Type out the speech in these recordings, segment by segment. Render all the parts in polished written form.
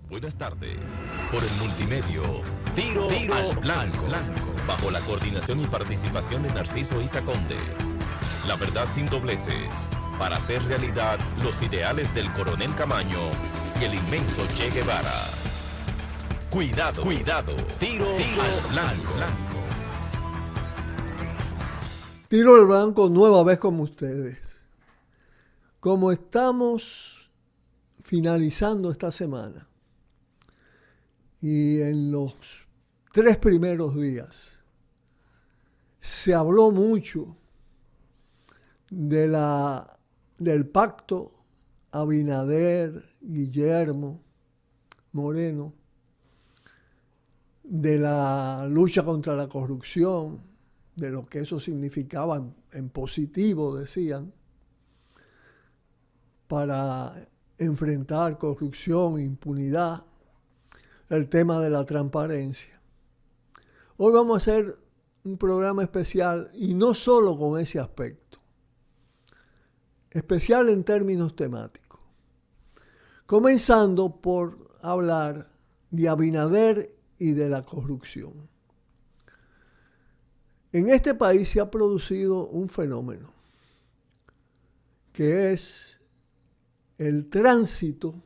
Buenas tardes. Por el multimedio, Tiro al Blanco. Bajo la coordinación y participación de Narciso Isa Conde. La verdad sin dobleces. Para hacer realidad los ideales del Coronel Camaño y el inmenso Che Guevara. Cuidado. Tiro al Blanco. Tiro al Blanco nueva vez con ustedes. Como estamos finalizando esta semana y en los 3 primeros días se habló mucho del pacto Abinader-Guillermo Moreno, de la lucha contra la corrupción, de lo que eso significaba en positivo, decían, para enfrentar corrupción, impunidad, el tema de la transparencia. Hoy vamos a hacer un programa especial y no solo con ese aspecto, especial en términos temáticos. Comenzando por hablar de Abinader y de la corrupción. En este país se ha producido un fenómeno que es el tránsito,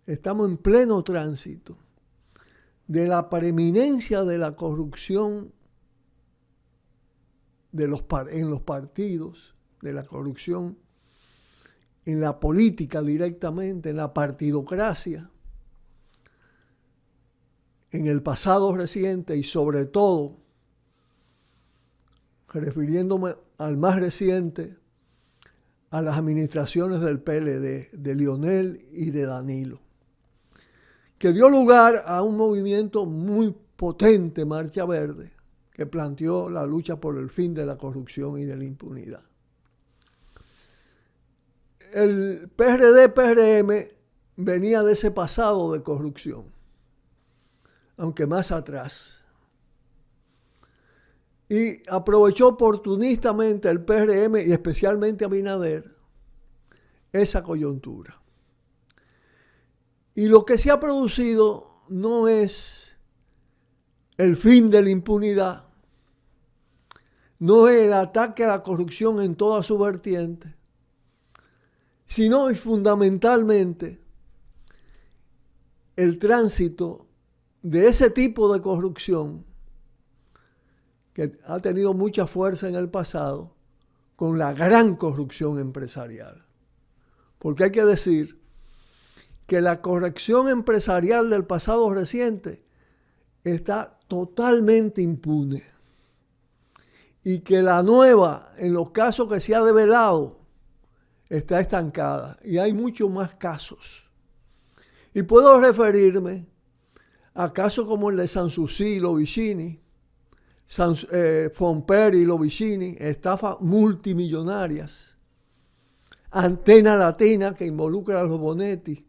estamos en pleno tránsito, de la preeminencia de la corrupción en los partidos, de la corrupción en la política directamente, en la partidocracia, en el pasado reciente y sobre todo, refiriéndome al más reciente, a las administraciones del PLD, de Lionel y de Danilo, que dio lugar a un movimiento muy potente, Marcha Verde, que planteó la lucha por el fin de la corrupción y de la impunidad. El PRD-PRM venía de ese pasado de corrupción, aunque más atrás. Y aprovechó oportunistamente el PRM y especialmente Abinader esa coyuntura. Y lo que se ha producido no es el fin de la impunidad, no es el ataque a la corrupción en toda su vertiente, sino y fundamentalmente el tránsito de ese tipo de corrupción que ha tenido mucha fuerza en el pasado, con la gran corrupción empresarial. Porque hay que decir que la corrupción empresarial del pasado reciente está totalmente impune y que la nueva, en los casos que se ha develado, está estancada y hay muchos más casos. Y puedo referirme a casos como el de Sanssouci y Lovicini, Fomper y Lovicini, estafas multimillonarias, Antena Latina, que involucra a los Bonetti,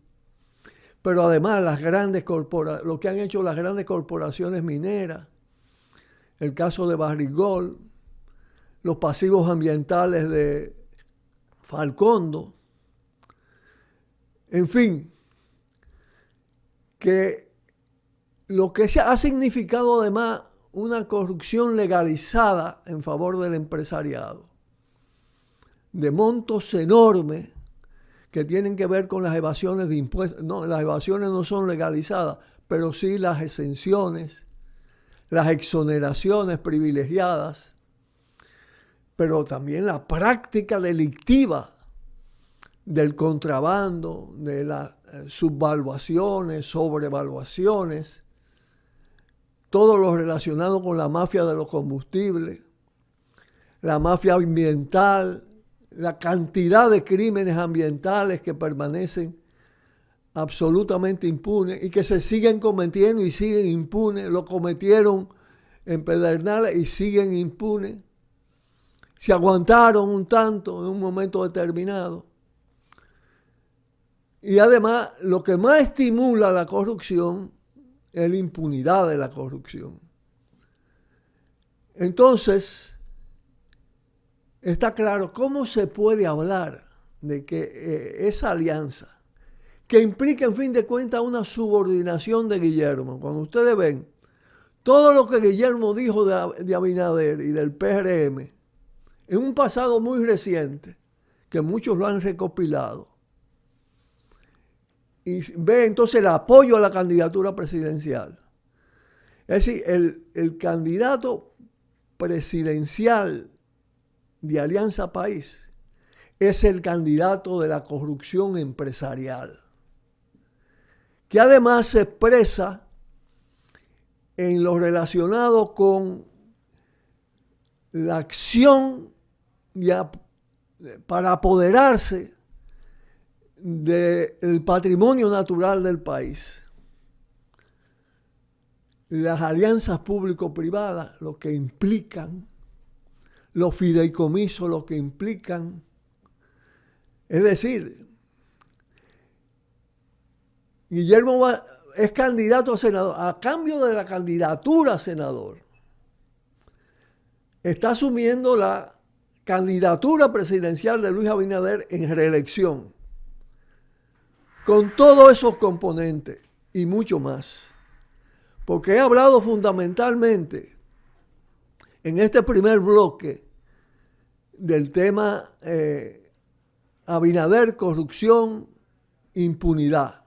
pero además lo que han hecho las grandes corporaciones mineras, el caso de Barrigol, los pasivos ambientales de Falcondo, en fin, que lo que ha significado además una corrupción legalizada en favor del empresariado, de montos enormes que tienen que ver con las evasiones de impuestos. No, las evasiones no son legalizadas, pero sí las exenciones, las exoneraciones privilegiadas, pero también la práctica delictiva del contrabando, de las subvaluaciones, sobrevaluaciones, todo lo relacionado con la mafia de los combustibles, la mafia ambiental, la cantidad de crímenes ambientales que permanecen absolutamente impunes y que se siguen cometiendo y siguen impunes. Lo cometieron en Pedernales y siguen impunes. Se aguantaron un tanto en un momento determinado. Y además, lo que más estimula la corrupción es la impunidad de la corrupción. Entonces, está claro cómo se puede hablar de que esa alianza, que implica en fin de cuentas una subordinación de Guillermo. Cuando ustedes ven todo lo que Guillermo dijo de Abinader y del PRM en un pasado muy reciente, que muchos lo han recopilado, y ve entonces el apoyo a la candidatura presidencial. Es decir, el candidato presidencial de Alianza País es el candidato de la corrupción empresarial, que además se expresa en lo relacionado con la acción para apoderarse del patrimonio natural del país. Las alianzas público-privadas, lo que implican, los fideicomisos, lo que implican. Es decir, Guillermo es candidato a senador. A cambio de la candidatura a senador, está asumiendo la candidatura presidencial de Luis Abinader en reelección, con todos esos componentes y mucho más. Porque he hablado fundamentalmente en este primer bloque del tema Abinader, corrupción, impunidad.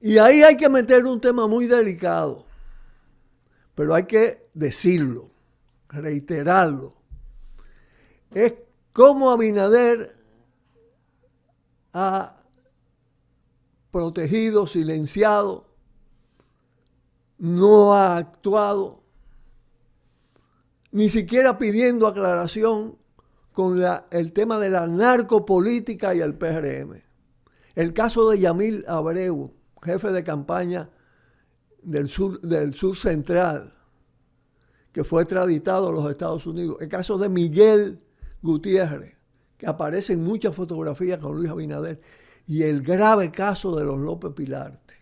Y ahí hay que meter un tema muy delicado, pero hay que decirlo, reiterarlo. Es cómo Abinader ha protegido, silenciado, no ha actuado, ni siquiera pidiendo aclaración con el tema de la narcopolítica y el PRM. El caso de Yamil Abreu, jefe de campaña del sur central, que fue extraditado a los Estados Unidos. El caso de Miguel Gutiérrez, que aparece en muchas fotografías con Luis Abinader. Y el grave caso de los López Pilarte.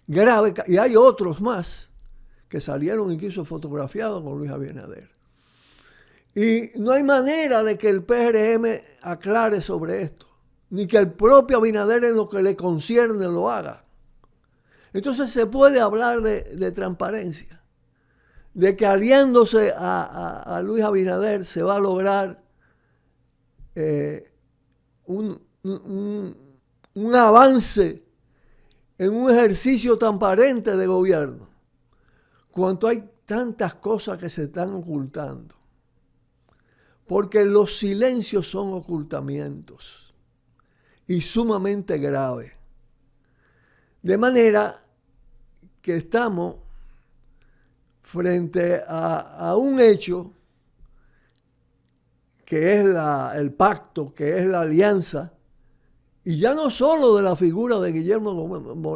Y hay otros más que salieron incluso fotografiados con Luis Abinader. Y no hay manera de que el PRM aclare sobre esto, ni que el propio Abinader en lo que le concierne lo haga. Entonces se puede hablar de transparencia, de que aliándose a Luis Abinader se va a lograr un avance en un ejercicio transparente de gobierno, cuando hay tantas cosas que se están ocultando. Porque los silencios son ocultamientos y sumamente graves. De manera que estamos frente a un hecho que es el pacto, que es la alianza, y ya no solo de la figura de Guillermo Moreno